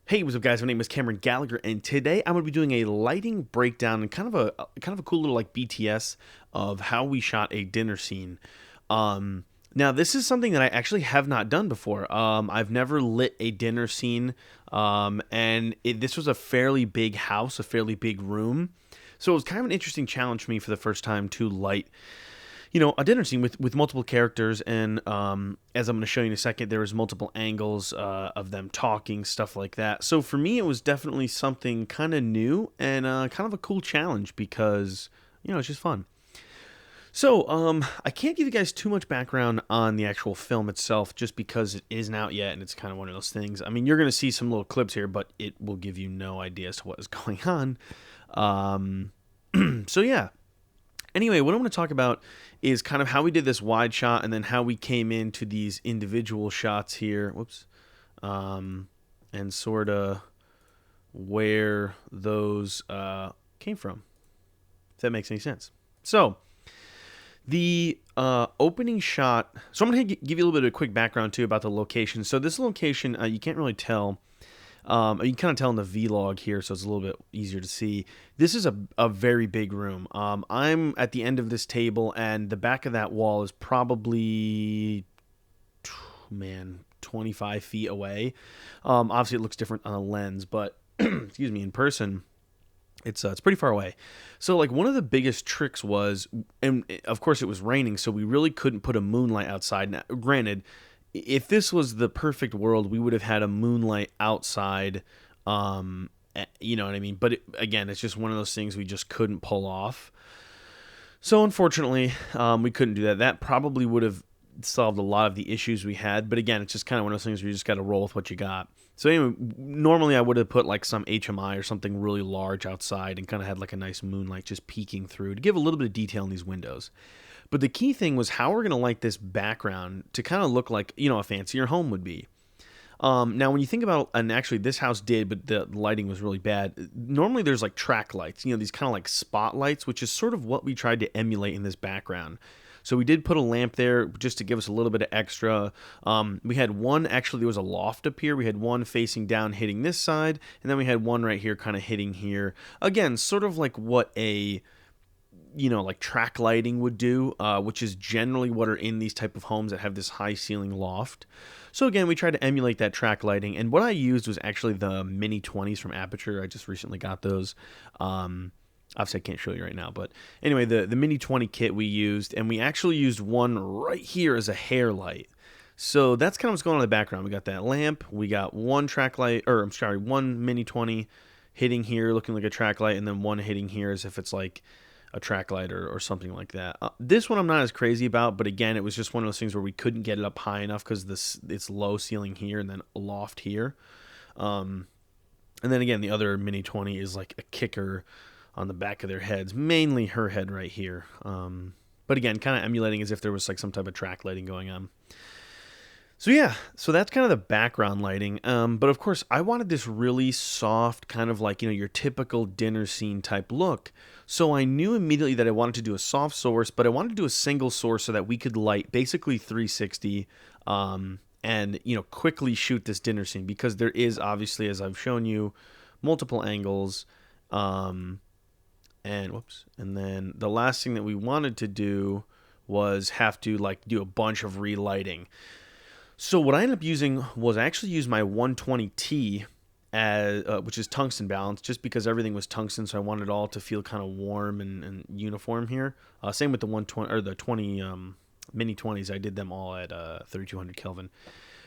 Hey, what's up, guys? My name is Cameron Gallagher, and today I'm going to be doing a lighting breakdown and kind of a cool little like BTS of how we shot a dinner scene. Now this is something that I actually have not done before. I've never lit a dinner scene, this was a fairly big house, a fairly big room, so it was kind of an interesting challenge for me for the first time to light a dinner scene with multiple characters, and as I'm going to show you in a second, there was multiple angles of them talking, stuff like that. So for me, it was definitely something kind of new and kind of a cool challenge because it's just fun. So I can't give you guys too much background on the actual film itself, just because it isn't out yet, and it's kind of one of those things. I mean, you're going to see some little clips here, but it will give you no idea as to what is going on. So yeah. Anyway, what I want to talk about is kind of how we did this wide shot and then how we came into these individual shots here. Whoops. And sort of where those came from, if that makes any sense. So, the opening shot. So, I'm going to give you a little bit of a quick background, too, about the location. So, this location, you can't really tell. You can kind of tell in the vlog here, so it's a little bit easier to see. This is a very big room. I'm at the end of this table, and the back of that wall is probably, 25 feet away. Obviously, it looks different on a lens, but excuse me, in person, it's pretty far away. So, like, one of the biggest tricks was, and of course, it was raining, so we really couldn't put a moonlight outside. Now, granted, if this was the perfect world, we would have had a moonlight outside. You know what I mean? But again, it's just one of those things we just couldn't pull off. So unfortunately, we couldn't do that. That probably would have solved a lot of the issues we had. But again, it's just kind of one of those things where you just got to roll with what you got. So anyway, normally I would have put like some HMI or something really large outside and kind of had like a nice moonlight just peeking through to give a little bit of detail in these windows. But the key thing was how we're going to light this background to kind of look like, a fancier home would be. Now, when you think about, and actually this house did, but the lighting was really bad. Normally there's like track lights, these kind of like spotlights, which is sort of what we tried to emulate in this background. So we did put a lamp there just to give us a little bit of extra. We had one, actually there was a loft up here. We had one facing down hitting this side, and then we had one right here kind of hitting here. Again, sort of like what a like track lighting would do, which is generally what are in these type of homes that have this high ceiling loft. So again, we tried to emulate that track lighting, and what I used was actually the Mini 20s from Aperture. I just recently got those. Obviously, I can't show you right now, but anyway, the Mini 20 kit we used, and we actually used one right here as a hair light. So that's kind of what's going on in the background. We got that lamp, we got one track light, or I'm sorry, one Mini 20 hitting here, looking like a track light, and then one hitting here as if it's like a track light or something like that. This one I'm not as crazy about, but again, it was just one of those things where we couldn't get it up high enough because it's low ceiling here and then a loft here. And then again, the other Mini 20 is like a kicker on the back of their heads, mainly her head right here. But again, kind of emulating as if there was like some type of track lighting going on. So yeah, so that's kind of the background lighting. But of course, I wanted this really soft, kind of like, your typical dinner scene type look. So I knew immediately that I wanted to do a soft source, but I wanted to do a single source so that we could light basically 360 and, quickly shoot this dinner scene, because there is obviously, as I've shown you, multiple angles. And then the last thing that we wanted to do was have to like do a bunch of relighting. So what I ended up using was I actually used my 120T as which is tungsten balanced, just because everything was tungsten, so I wanted it all to feel kind of warm and uniform here. Same with the 120 or the 20 Mini 20s. I did them all at 3200 Kelvin.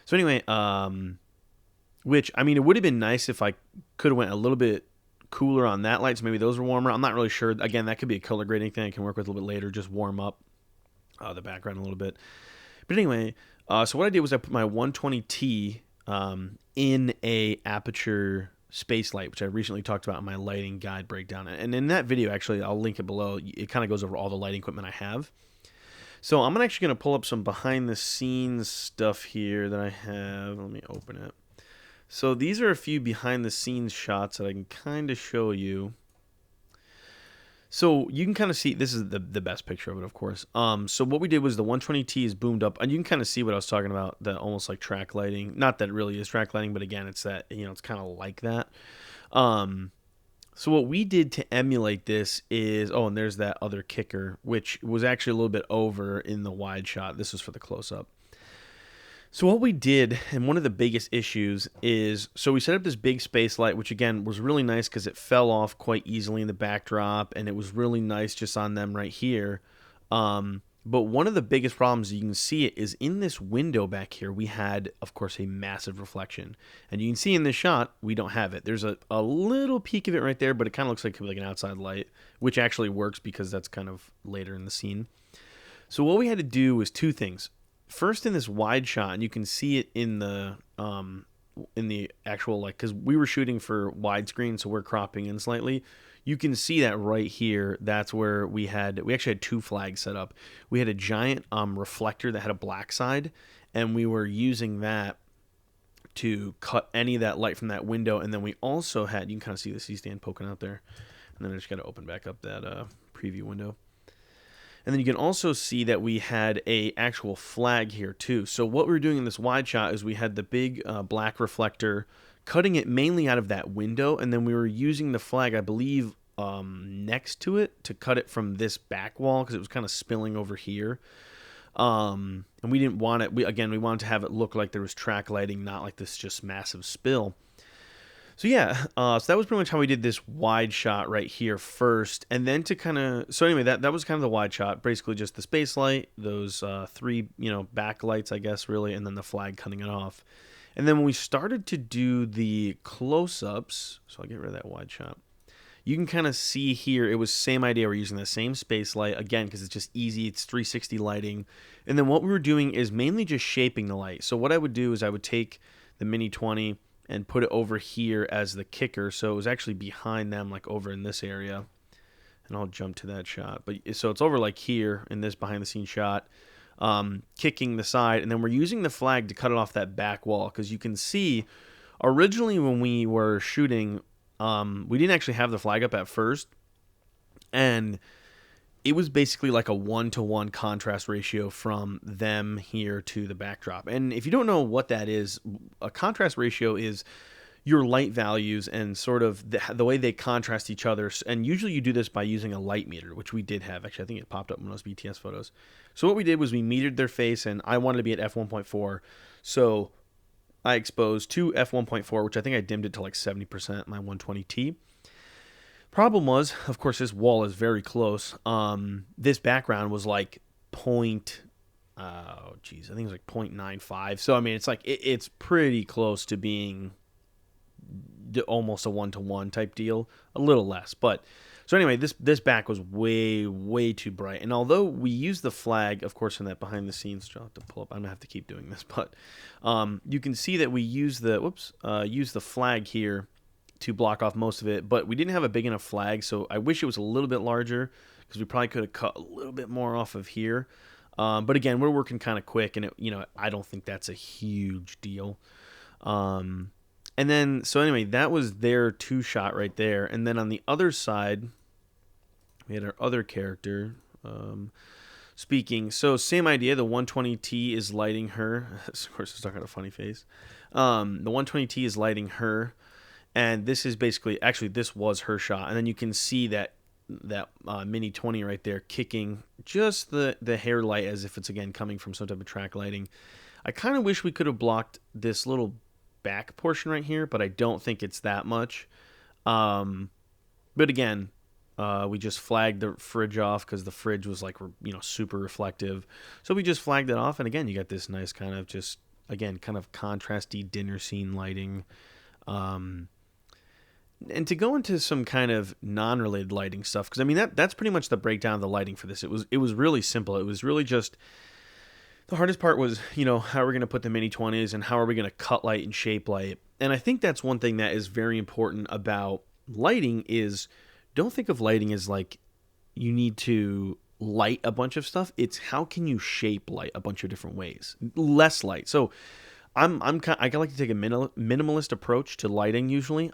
So anyway, which I mean, it would have been nice if I could have went a little bit cooler on that light, so maybe those were warmer. I'm not really sure. Again, that could be a color grading thing I can work with a little bit later, just warm up the background a little bit. But anyway, so what I did was I put my 120T in a Aperture space light, which I recently talked about in my lighting guide breakdown. And in that video, actually, I'll link it below. It kind of goes over all the lighting equipment I have. So I'm actually going to pull up some behind the scenes stuff here that I have. Let me open it. So these are a few behind the scenes shots that I can kind of show you. So you can kind of see, this is the best picture of it, of course. So what we did was the 120T is boomed up, and you can kind of see what I was talking about, the almost like track lighting. Not that it really is track lighting, but again, it's that, it's kind of like that. Um, so what we did to emulate this is, oh, and there's that other kicker, which was actually a little bit over in the wide shot. This was for the close up. So what we did, and one of the biggest issues is, so we set up this big space light, which again was really nice because it fell off quite easily in the backdrop, and it was really nice just on them right here. But one of the biggest problems, you can see it, is in this window back here, we had, of course, a massive reflection. And you can see in this shot, we don't have it. There's a little peek of it right there, but it kind of looks like it could be like an outside light, which actually works because that's kind of later in the scene. So what we had to do was two things. First, in this wide shot, and you can see it in the actual, like, because we were shooting for widescreen, so we're cropping in slightly. You can see that right here. That's where we actually had two flags set up. We had a giant reflector that had a black side, and we were using that to cut any of that light from that window. And then we also had, you can kind of see the C-stand poking out there. And then I just got to open back up that preview window. And then you can also see that we had a actual flag here too. So what we were doing in this wide shot is we had the big black reflector, cutting it mainly out of that window, and then we were using the flag, I believe, next to it to cut it from this back wall because it was kind of spilling over here. And we didn't want it. We wanted to have it look like there was track lighting, not like this just massive spill. So yeah, so that was pretty much how we did this wide shot right here first, and then to kind of, so anyway, that was kind of the wide shot, basically just the space light, those three, backlights, I guess, really, and then the flag cutting it off. And then when we started to do the close-ups, so I'll get rid of that wide shot, you can kind of see here, it was same idea, we're using the same space light, again, because it's just easy, it's 360 lighting, and then what we were doing is mainly just shaping the light. So what I would do is I would take the Mini 20 and put it over here as the kicker, so it was actually behind them, like over in this area. And I'll jump to that shot. But so it's over like here in this behind-the-scenes shot, kicking the side, and then we're using the flag to cut it off that back wall, because you can see, originally when we were shooting, we didn't actually have the flag up at first, and it was basically like a 1-to-1 contrast ratio from them here to the backdrop. And if you don't know what that is, a contrast ratio is your light values and sort of the way they contrast each other. And usually you do this by using a light meter, which we did have. Actually, I think it popped up in those BTS photos. So what we did was we metered their face, and I wanted to be at f1.4. So I exposed to f1.4, which I think I dimmed it to like 70%, my 120T. Problem was, of course, this wall is very close. This background was like I think it was like 0.95. So I mean, it's like it's pretty close to being almost a 1-to-1 type deal, a little less. But so anyway, this back was way too bright. And although we used the flag, of course, in that behind the scenes, I'll have to pull up. I'm gonna have to keep doing this, but you can see that we use the flag here to block off most of it, but we didn't have a big enough flag, so I wish it was a little bit larger, because we probably could have cut a little bit more off of here. But again, we're working kind of quick, and I don't think that's a huge deal. And then, so anyway, that was their two shot right there. And then on the other side, we had our other character speaking. So same idea, the 120T is lighting her. Of course, it's talking about a funny face. The 120T is lighting her. And this is basically, actually, this was her shot. And then you can see that Mini 20 right there kicking just the hair light as if it's, again, coming from some type of track lighting. I kind of wish we could have blocked this little back portion right here, but I don't think it's that much. But again, we just flagged the fridge off because the fridge was like, super reflective. So we just flagged it off. And again, you got this nice kind of just, again, kind of contrasty dinner scene lighting. And to go into some kind of non-related lighting stuff, because I mean that's pretty much the breakdown of the lighting for this. It was really simple. It was really just, the hardest part was, how are we going to put the Mini 20s and how are we going to cut light and shape light. And I think that's one thing that is very important about lighting is, don't think of lighting as like you need to light a bunch of stuff. It's how can you shape light a bunch of different ways. Less light. So I like to take a minimalist approach to lighting usually.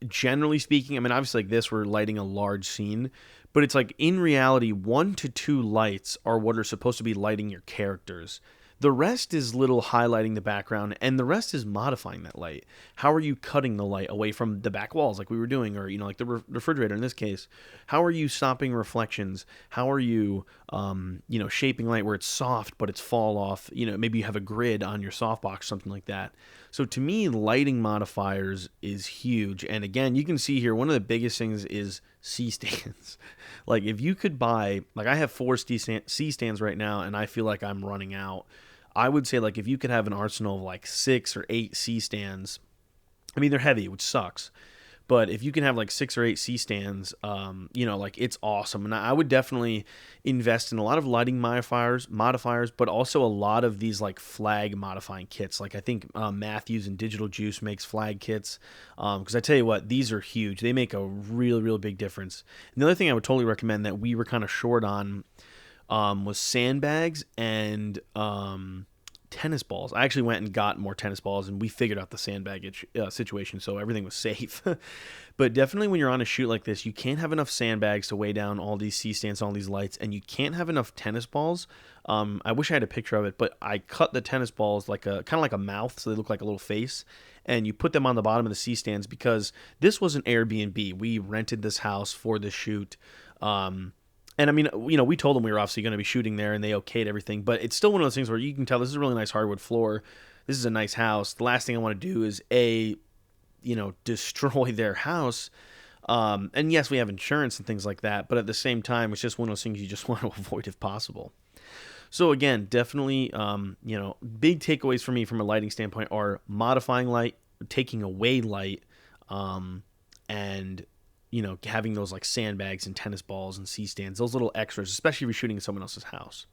generally speaking, I mean, obviously like this, we're lighting a large scene, but it's like in reality, 1 to 2 lights are what are supposed to be lighting your characters. The rest is little highlighting the background, and the rest is modifying that light. How are you cutting the light away from the back walls, like we were doing, or like the refrigerator in this case? How are you stopping reflections? How are you, shaping light where it's soft but it's fall off? Maybe you have a grid on your softbox, something like that. So to me, lighting modifiers is huge. And again, you can see here one of the biggest things is C stands. Like if you could buy, like I have 4 C stands right now, and I feel like I'm running out. I would say like if you could have an arsenal of like 6 or 8 C stands, I mean they're heavy, which sucks. But if you can have like 6 or 8 C stands, like it's awesome. And I would definitely invest in a lot of lighting modifiers, but also a lot of these like flag modifying kits. Like I think Matthews and Digital Juice makes flag kits. Because I tell you what, these are huge. They make a real, real big difference. And the other thing I would totally recommend that we were kind of short on was sandbags and tennis balls. I actually went and got more tennis balls, and we figured out the sandbag situation, so everything was safe. But definitely when you're on a shoot like this, you can't have enough sandbags to weigh down all these C-stands, all these lights, and you can't have enough tennis balls. I wish I had a picture of it, but I cut the tennis balls like kind of like a mouth, so they look like a little face, and you put them on the bottom of the C-stands because this was an Airbnb. We rented this house for the shoot. And I mean, we told them we were obviously going to be shooting there, and they okayed everything. But it's still one of those things where you can tell this is a really nice hardwood floor. This is a nice house. The last thing I want to do is destroy their house. And yes, we have insurance and things like that. But at the same time, it's just one of those things you just want to avoid if possible. So again, definitely, big takeaways for me from a lighting standpoint are modifying light, taking away light, and having those like sandbags and tennis balls and C-stands, those little extras, especially if you're shooting in someone else's house.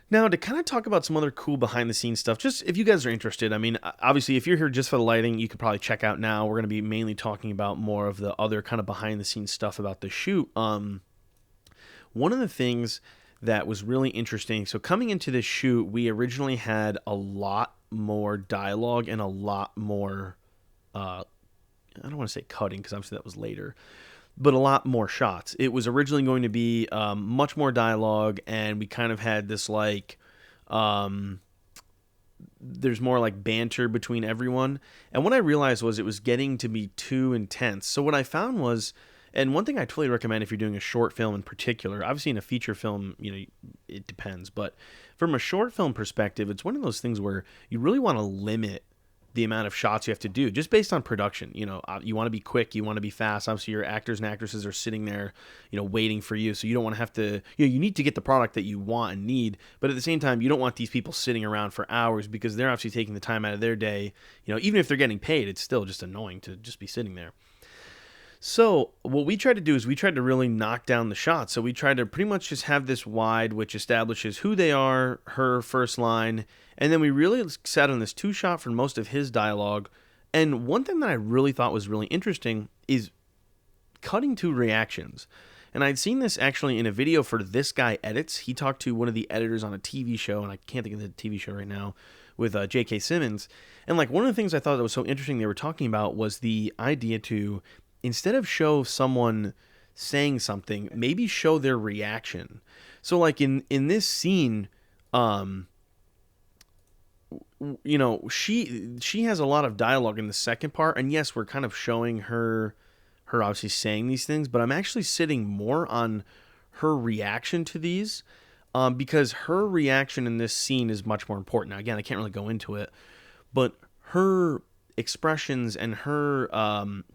Now, to kind of talk about some other cool behind-the-scenes stuff, just if you guys are interested, I mean, obviously, if you're here just for the lighting, you could probably check out now. We're going to be mainly talking about more of the other kind of behind-the-scenes stuff about the shoot. One of the things that was really interesting, so coming into this shoot, we originally had a lot more dialogue and a lot more I don't want to say cutting because obviously that was later, but a lot more shots. It was originally going to be much more dialogue, and we kind of had this like, there's more like banter between everyone. And what I realized was it was getting to be too intense. So what I found was, and one thing I totally recommend if you're doing a short film in particular, obviously in a feature film, it depends, but from a short film perspective, it's one of those things where you really want to limit the amount of shots you have to do just based on production. You want to be quick, you want to be fast. Obviously your actors and actresses are sitting there, waiting for you. So you don't want to have to, you need to get the product that you want and need, but at the same time, you don't want these people sitting around for hours because they're obviously taking the time out of their day. Even if they're getting paid, it's still just annoying to just be sitting there. So what we tried to do is we tried to really knock down the shots. So we tried to pretty much just have this wide, which establishes who they are, her first line, and then we really sat on this 2-shot for most of his dialogue. And one thing that I really thought was really interesting is cutting to reactions. And I'd seen this actually in a video for This Guy Edits. He talked to one of the editors on a TV show, and I can't think of the TV show right now, with J.K. Simmons. And like one of the things I thought that was so interesting they were talking about was the idea to, instead of show someone saying something, maybe show their reaction. So like in this scene, she has a lot of dialogue in the second part, and yes, we're kind of showing her obviously saying these things, but I'm actually sitting more on her reaction to these, because her reaction in this scene is much more important. Now, again, I can't really go into it, but her expressions and her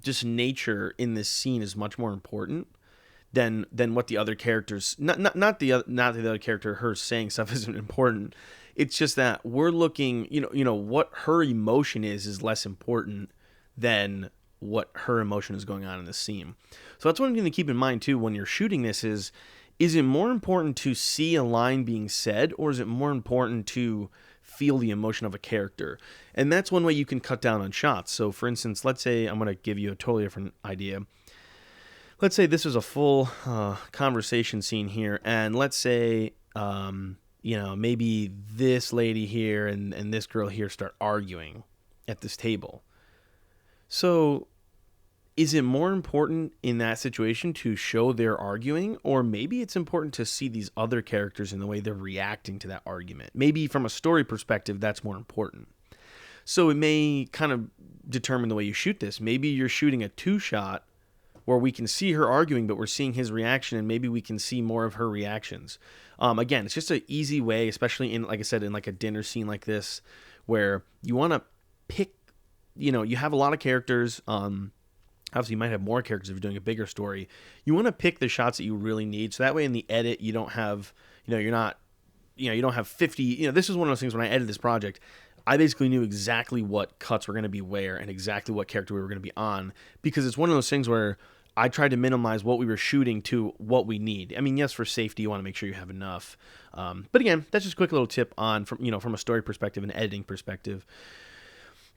just nature in this scene is much more important than what the other characters, not the other character, her saying stuff isn't important. It's just that we're looking, what her emotion is less important than what her emotion is going on in the scene. So that's what I'm going to keep in mind too when you're shooting this is it more important to see a line being said, or is it more important to feel the emotion of a character? And that's one way you can cut down on shots. So for instance, let's say I'm going to give you a totally different idea. Let's say this is a full conversation scene here, and let's say maybe this lady here and this girl here start arguing at this table. So is it more important in that situation to show they're arguing, or maybe it's important to see these other characters in the way they're reacting to that argument? Maybe from a story perspective, that's more important. So it may kind of determine the way you shoot this. Maybe you're shooting a two-shot where we can see her arguing, but we're seeing his reaction, and maybe we can see more of her reactions. Again, it's just an easy way, especially in, like I said, in like a dinner scene like this, where you want to pick, you have a lot of characters. Obviously, you might have more characters if you're doing a bigger story. You want to pick the shots that you really need, so that way in the edit you don't have, you're not, you don't have 50. This is one of those things when I edited this project. I basically knew exactly what cuts were going to be where and exactly what character we were going to be on, because it's one of those things where I tried to minimize what we were shooting to what we need. I mean, yes, for safety, you want to make sure you have enough. But again, that's just a quick little tip on from a story perspective and editing perspective.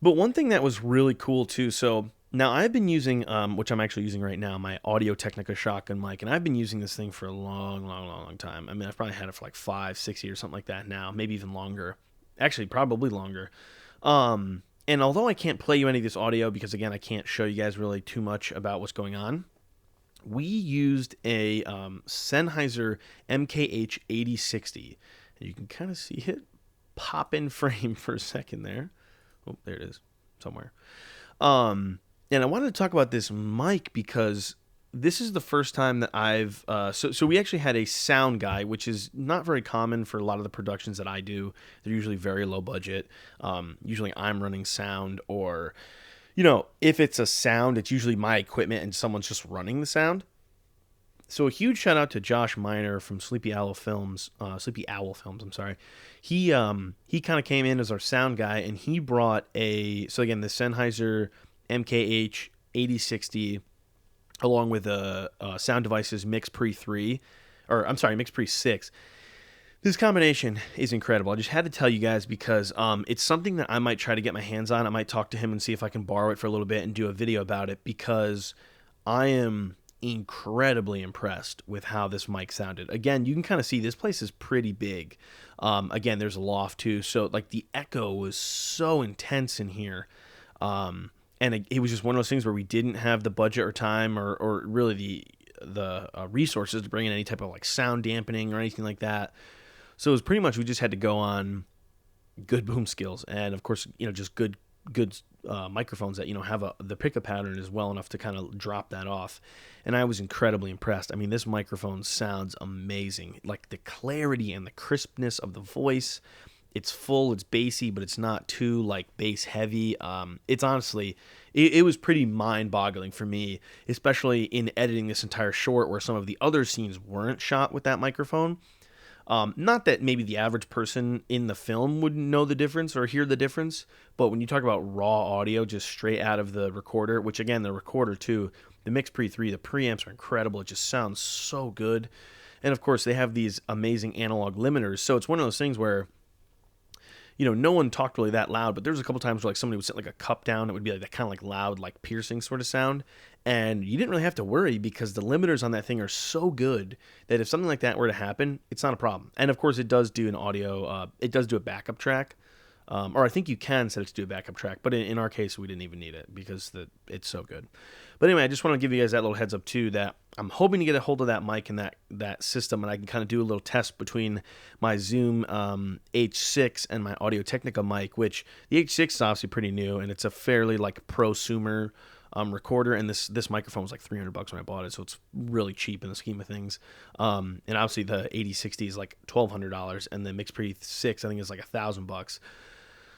But one thing that was really cool too. So now I've been using, which I'm actually using right now, my Audio Technica shotgun mic, and I've been using this thing for a long time. I mean, I've probably had it for like 5-6 years, something like that now, maybe even longer. Actually, probably longer. And although I can't play you any of this audio because, again, I can't show you guys really too much about what's going on, we used a Sennheiser MKH 8060. And you can kind of see it pop in frame for a second there. Oh, there it is somewhere. And I wanted to talk about this mic because this is the first time that I've so we actually had a sound guy, which is not very common for a lot of the productions that I do. They're usually very low budget. Usually I'm running sound, or if it's a sound, it's usually my equipment and someone's just running the sound. So a huge shout out to Josh Miner from Sleepy Owl Films. I'm sorry. He kind of came in as our sound guy, and he brought the Sennheiser MKH 8060 along with Sound Devices Mix Pre 6. This combination is incredible. I just had to tell you guys because it's something that I might try to get my hands on. I might talk to him and see if I can borrow it for a little bit and do a video about it, because I am incredibly impressed with how this mic sounded. Again, you can kind of see this place is pretty big. Again, there's a loft too, so like the echo was so intense in here. And it was just one of those things where we didn't have the budget or time or really the resources to bring in any type of like sound dampening or anything like that. So it was pretty much we just had to go on good boom skills and, of course, just good microphones that have the pickup pattern is well enough to kind of drop that off. And I was incredibly impressed. I mean, this microphone sounds amazing. Like the clarity and the crispness of the voice. It's full, it's bassy, but it's not too like bass heavy. It's honestly, it was pretty mind-boggling for me, especially in editing this entire short where some of the other scenes weren't shot with that microphone. Not that maybe the average person in the film would know the difference or hear the difference, but when you talk about raw audio just straight out of the recorder, which again, the recorder too, the Mix Pre 3, the preamps are incredible. It just sounds so good. And of course, they have these amazing analog limiters. So it's one of those things where no one talked really that loud, but there was a couple times where like somebody would set like a cup down. It would be like that kind of like loud, like piercing sort of sound. And you didn't really have to worry because the limiters on that thing are so good that if something like that were to happen, it's not a problem. And of course it does do an audio, it does do a backup track. Or I think you can set it to do a backup track, but in our case, we didn't even need it because it's so good. But anyway, I just want to give you guys that little heads up too, that I'm hoping to get a hold of that mic and that system, and I can kind of do a little test between my Zoom H6 and my Audio Technica mic, which the H6 is obviously pretty new, and it's a fairly like prosumer recorder, and this microphone was like $300 when I bought it, so it's really cheap in the scheme of things. And obviously the 8060 is like $1,200, and the Mix Pre 6 I think is like $1,000.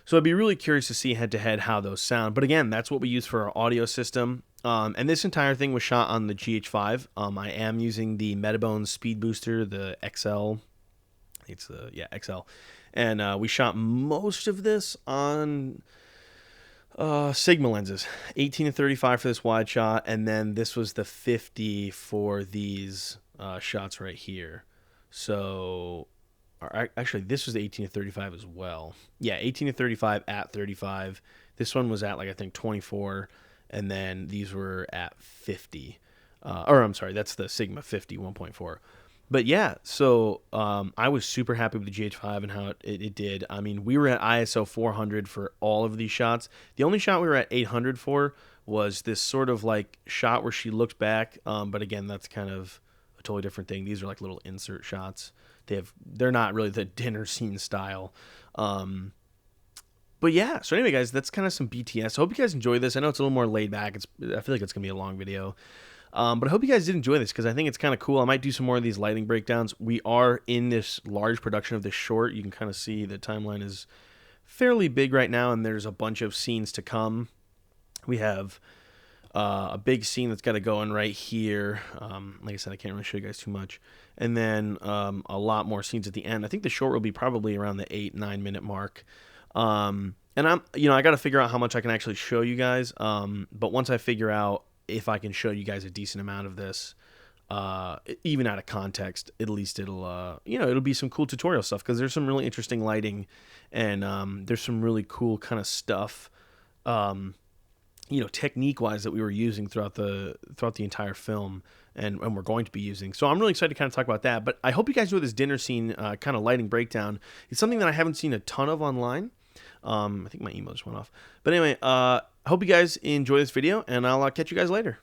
So I'd be really curious to see head-to-head how those sound. But again, that's what we use for our audio system. And this entire thing was shot on the GH5. I am using the Metabone Speed Booster, the XL. It's the XL. And we shot most of this on Sigma lenses. 18 to 35 for this wide shot. And then this was the 50 for these shots right here. So... Actually, this was 18 to 35 as well. Yeah, 18 to 35 at 35. This one was at, like, I think 24, and then these were at 50. I'm sorry, that's the Sigma 50 1.4. But yeah, so I was super happy with the GH5 and how it did. I mean, we were at ISO 400 for all of these shots. The only shot we were at 800 for was this sort of like shot where she looked back. But again, that's kind of a totally different thing. These are like little insert shots. They're not really the dinner scene style. But yeah, so anyway, guys, that's kind of some BTS. I hope you guys enjoy this. I know it's a little more laid back. I feel like it's gonna be a long video. But I hope you guys did enjoy this because I think it's kind of cool. I might do some more of these lighting breakdowns. We are in this large production of this short. You can kind of see the timeline is fairly big right now, and there's a bunch of scenes to come. We have a big scene that's got to go in right here. Like I said, I can't really show you guys too much. And then a lot more scenes at the end. I think the short will be probably around the 8-9 minute mark. And I got to figure out how much I can actually show you guys. But once I figure out if I can show you guys a decent amount of this, even out of context, at least it'll be some cool tutorial stuff because there's some really interesting lighting and there's some really cool kind of stuff, technique wise that we were using throughout the entire film and we're going to be using. So I'm really excited to kind of talk about that. But I hope you guys enjoy this dinner scene kind of lighting breakdown. It's something that I haven't seen a ton of online. I think my email just went off. But anyway, I hope you guys enjoy this video, and I'll catch you guys later.